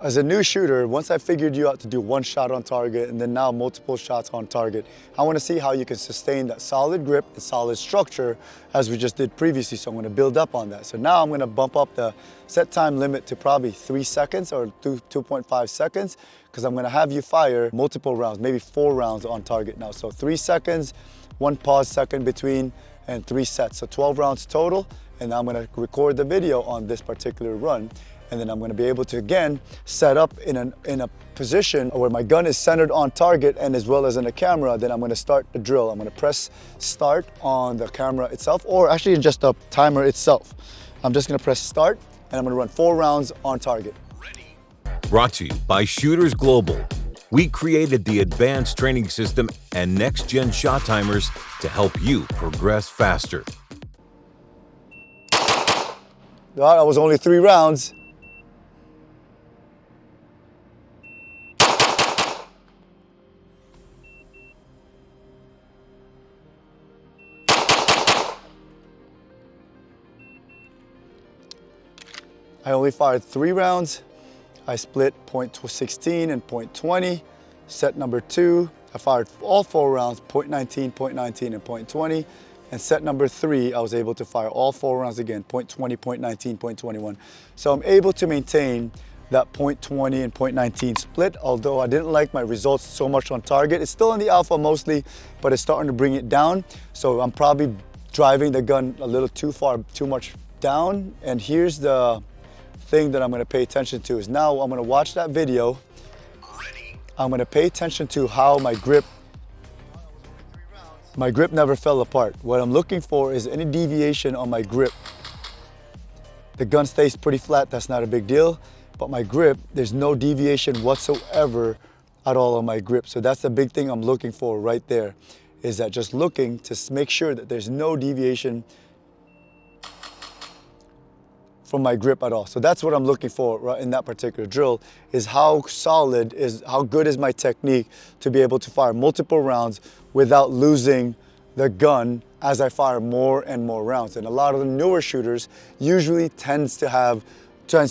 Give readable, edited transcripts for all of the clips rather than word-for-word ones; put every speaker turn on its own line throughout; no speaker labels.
As a new shooter, once I figured you out to do one shot on target and then now multiple shots on target, I want to see how you can sustain that solid grip and solid structure as we just did previously. So I'm going to build up on that. So now I'm going to bump up the set time limit to probably 3 seconds or 2.5 seconds because I'm going to have you fire multiple rounds, maybe 4 rounds on target now. So 3 seconds, 1 pause second between, and 3 sets. So 12 rounds total. And I'm going to record the video on this particular run. And then I'm going to be able to, again, set up in a position where my gun is centered on target and as well as in the camera. Then I'm going to start the drill. I'm going to press start on the camera itself, or actually just the timer itself. I'm just going to press start and I'm going to run 4 rounds on target.
Brought to you by Shooters Global. We created the advanced training system and next-gen shot timers to help you progress faster.
That was only 3 rounds. I only fired 3 rounds. I split .16 and .20. Set number 2, I fired all 4 rounds, .19, .19, and .20. And set number 3, I was able to fire all 4 rounds again, .20, .19, .21. So I'm able to maintain that .20 and .19 split, although I didn't like my results so much on target. It's still in the alpha mostly, but it's starting to bring it down. So I'm probably driving the gun a little too far, too much down. And here's the thing that I'm going to pay attention to is now I'm going to watch that video. I'm going to pay attention to how my grip never fell apart. What I'm looking for is any deviation on my grip. The gun stays pretty flat, that's not a big deal, but my grip, there's no deviation whatsoever at all on my grip. So that's the big thing I'm looking for right there, is that just looking to make sure that there's no deviation from my grip at all. So that's what I'm looking for right in that particular drill, is how good is my technique to be able to fire multiple rounds without losing the gun as I fire more and more rounds. And a lot of the newer shooters usually tends to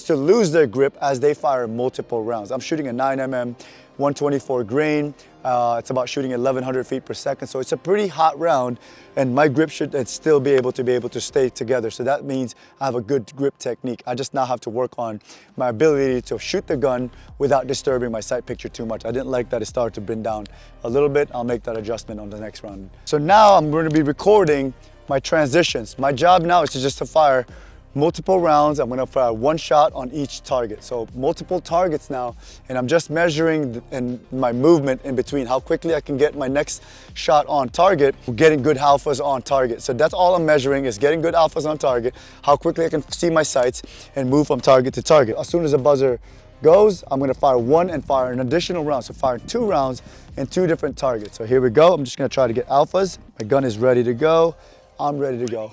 lose their grip as they fire multiple rounds. I'm shooting a 9mm, 124 grain. It's about shooting 1,100 feet per second. So it's a pretty hot round and my grip should still be able to stay together. So that means I have a good grip technique. I just now have to work on my ability to shoot the gun without disturbing my sight picture too much. I didn't like that it started to bend down a little bit. I'll make that adjustment on the next round. So now I'm going to be recording my transitions. My job now is just to fire multiple rounds. I'm going to fire 1 shot on each target. So multiple targets now, and I'm just measuring my movement in between, how quickly I can get my next shot on target, getting good alphas on target. So that's all I'm measuring, is getting good alphas on target, how quickly I can see my sights and move from target to target. As soon as the buzzer goes, I'm going to fire 1 and fire an additional round. So fire 2 rounds in 2 different targets. So here we go. I'm just going to try to get alphas. My gun is ready to go. I'm ready to go.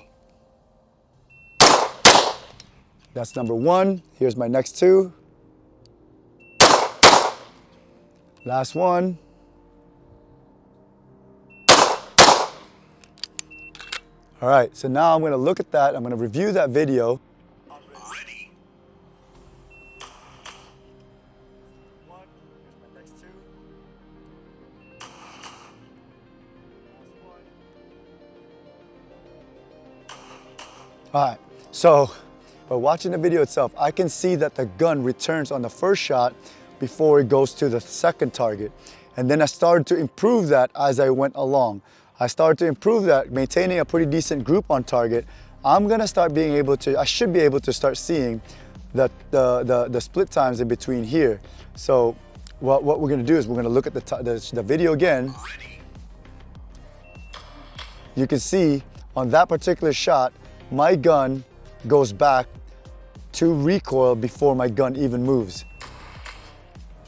That's number 1. Here's my next 2. Last one. All right, so now I'm going to look at that. I'm going to review that video.
Ready.
All right, so by watching the video itself, I can see that the gun returns on the first shot before it goes to the second target. And then I started to improve that as I went along. I started to improve that, maintaining a pretty decent group on target. I'm gonna start being able to, I should be able to start seeing the split times in between here. So what we're gonna do is we're gonna look at the video again. You can see on that particular shot, my gun goes back to recoil before my gun even moves.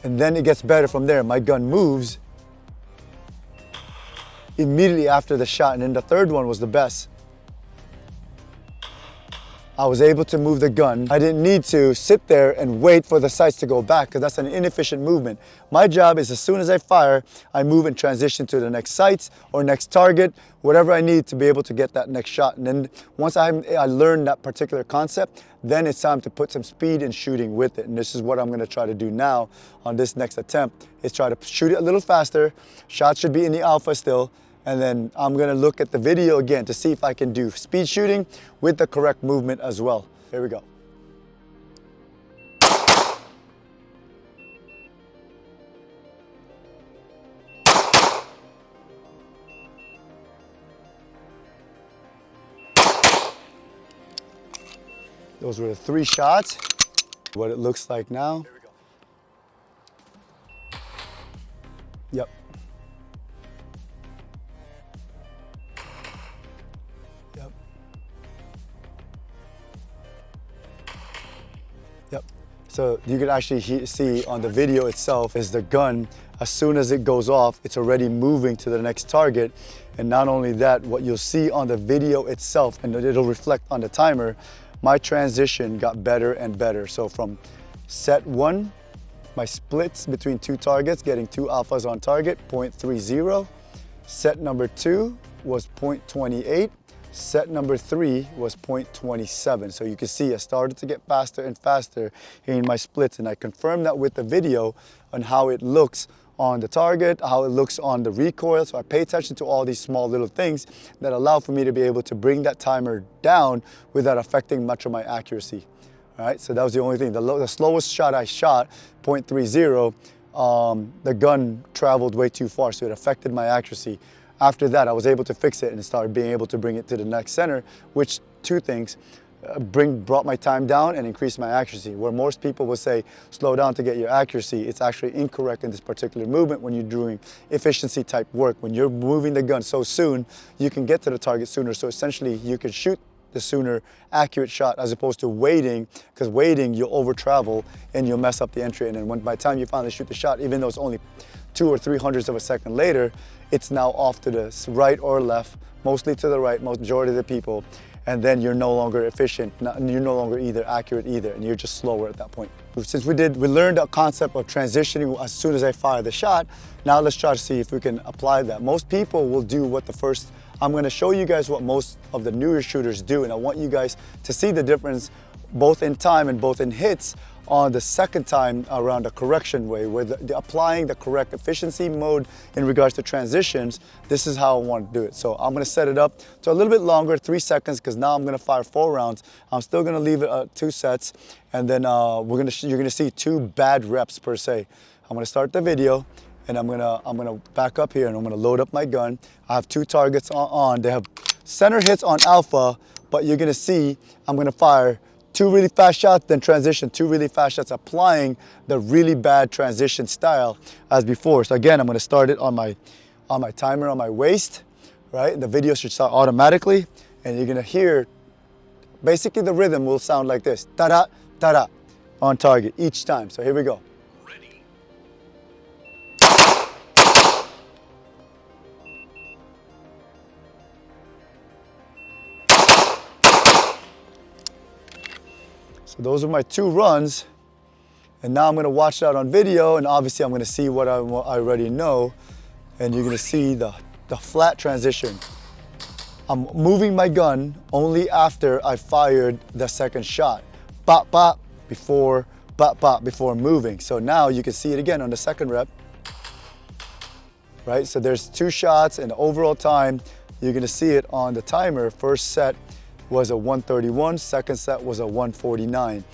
And then it gets better from there. My gun moves immediately after the shot, and then the third one was the best. I was able to move the gun. I didn't need to sit there and wait for the sights to go back because that's an inefficient movement. My job is as soon as I fire, I move and transition to the next sights or next target, whatever I need to be able to get that next shot. And then once I learned that particular concept, then it's time to put some speed in shooting with it. And this is what I'm gonna try to do now on this next attempt, is try to shoot it a little faster. Shots should be in the alpha still. And then I'm gonna look at the video again to see if I can do speed shooting with the correct movement as well. Here we go. Those were the 3 shots. What it looks like now. Here we go. Yep. Yep. Yep. So you can actually see on the video itself is the gun, as soon as it goes off, it's already moving to the next target. And not only that, what you'll see on the video itself, and it'll reflect on the timer, my transition got better and better. So from set 1, my splits between 2 targets, getting 2 alphas on target, 0.30. Set number 2 was 0.28. Set number 3 was 0.27. So you can see I started to get faster and faster in my splits, and I confirmed that with the video on how it looks on the target, how it looks on the recoil. So I pay attention to all these small little things that allow for me to be able to bring that timer down without affecting much of my accuracy. All right, so that was the only thing. The slowest shot I shot, 0.30, the gun traveled way too far, so it affected my accuracy. After that, I was able to fix it and started being able to bring it to the next center, which 2 things. Brought my time down and increased my accuracy. Where most people will say slow down to get your accuracy, it's actually incorrect in this particular movement when you're doing efficiency type work. When you're moving the gun so soon, you can get to the target sooner. So essentially you can shoot the sooner accurate shot as opposed to waiting, because waiting you'll over travel and you'll mess up the entry. And then by the time you finally shoot the shot, even though it's only 2 or 3 hundredths of a second later, it's now off to the right or left, mostly to the right, majority of the people. And then you're no longer efficient, you're no longer either accurate either, and you're just slower at that point. Since we learned the concept of transitioning as soon as I fire the shot, now let's try to see if we can apply that. Most people will do what I'm gonna show you guys what most of the newer shooters do, and I want you guys to see the difference both in time and both in hits on the second time around a correction way, where applying the correct efficiency mode in regards to transitions. This is how I want to do it. So I'm gonna set it up to a little bit longer, 3 seconds, because now I'm gonna fire 4 rounds. I'm still gonna leave it at 2 sets, and then you're gonna see 2 bad reps per se. I'm gonna start the video, and I'm gonna back up here, and I'm gonna load up my gun. I have 2 targets on. They have center hits on alpha, but you're gonna see I'm gonna fire 2 really fast shots, then transition, 2 really fast shots, applying the really bad transition style as before. So again, I'm gonna start it on my timer on my waist, right? The video should start automatically, and you're gonna hear, basically the rhythm will sound like this, ta-da, ta-da, on target each time. So here we go. So those are my 2 runs, and now I'm gonna watch that on video, and obviously I'm gonna see what I already know, and you're gonna see the flat transition. I'm moving my gun only after I fired the second shot. Bop, bop, before moving. So now you can see it again on the second rep, right? So there's 2 shots, and the overall time, you're gonna see it on the timer. First set was a 131, second set was a 149.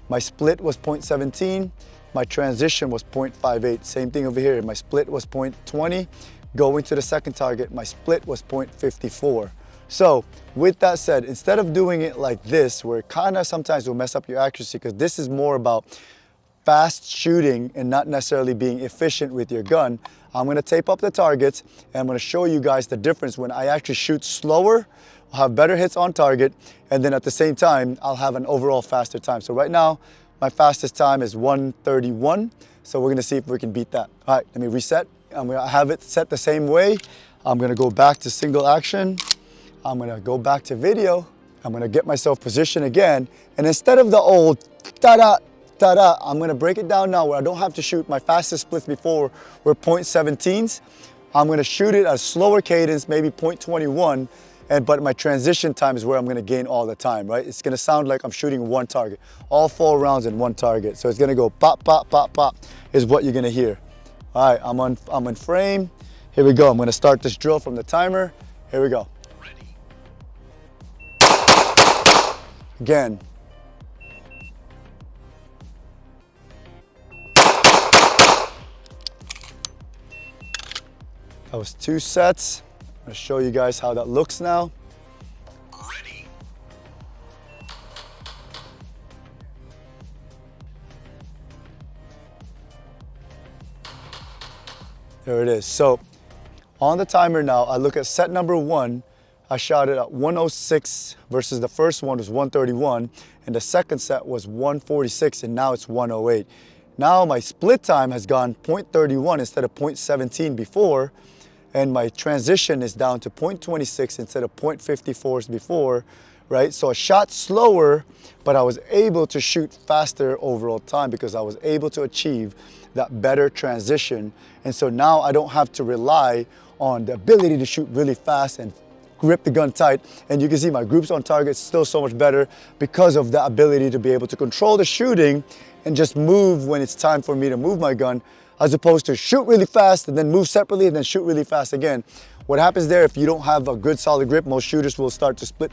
My split was 0.17, my transition was 0.58. Same thing over here, my split was 0.20. Going to the second target, my split was 0.54. So with that said, instead of doing it like this, where it kind of sometimes will mess up your accuracy, because this is more about fast shooting and not necessarily being efficient with your gun, I'm gonna tape up the targets, and I'm gonna show you guys the difference when I actually shoot slower. I'll have better hits on target, and then at the same time, I'll have an overall faster time. So right now, my fastest time is 1:31, so we're gonna see if we can beat that. All right, let me reset. I'm gonna have it set the same way. I'm gonna go back to single action. I'm gonna go back to video, I'm gonna get myself positioned again, and instead of the old ta-da, ta-da, I'm gonna break it down now where I don't have to shoot. My fastest splits before were .17s. I'm gonna shoot it at a slower cadence, maybe .21, but my transition time is where I'm gonna gain all the time, right? It's gonna sound like I'm shooting one target, all 4 rounds in one target. So it's gonna go pop, pop, pop, pop, is what you're gonna hear. All right, I'm in frame. Here we go. I'm gonna start this drill from the timer. Here we go. Again. That was 2 sets. I'm gonna show you guys how that looks now.
Ready.
There it is. So on the timer now, I look at set number 1. I shot it at 106 versus the first one was 131, and the second set was 146, and now it's 108. Now my split time has gone .31 instead of .17 before, and my transition is down to .26 instead of .54s before, right? So I shot slower, but I was able to shoot faster overall time because I was able to achieve that better transition. And so now I don't have to rely on the ability to shoot really fast and grip the gun tight. And you can see my groups on target is still so much better because of the ability to be able to control the shooting and just move when it's time for me to move my gun, as opposed to shoot really fast and then move separately and then shoot really fast again. What happens there, if you don't have a good solid grip, most shooters will start to split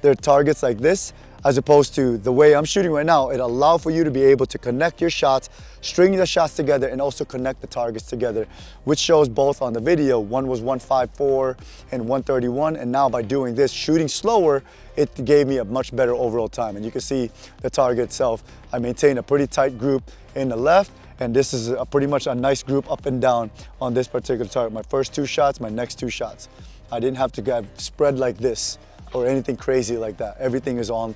their targets like this, as opposed to the way I'm shooting right now. It allows for you to be able to connect your shots, string the shots together, and also connect the targets together, which shows both on the video. One was 154 and 131, and now by doing this, shooting slower, it gave me a much better overall time. And you can see the target itself. I maintain a pretty tight group in the left, and this is pretty much a nice group up and down on this particular target. My first 2 shots, my next 2 shots. I didn't have to get spread like this or anything crazy like that. Everything is on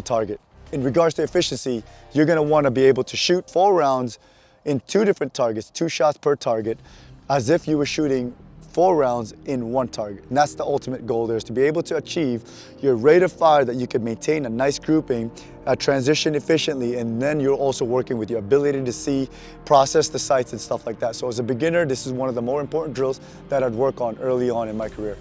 target. In regards to efficiency, you're gonna wanna be able to shoot 4 rounds in 2 different targets, 2 shots per target, as if you were shooting 4 rounds in 1 target. And that's the ultimate goal there, is to be able to achieve your rate of fire that you can maintain a nice grouping, transition efficiently, and then you're also working with your ability to see, process the sights and stuff like that. So as a beginner, this is one of the more important drills that I'd work on early on in my career.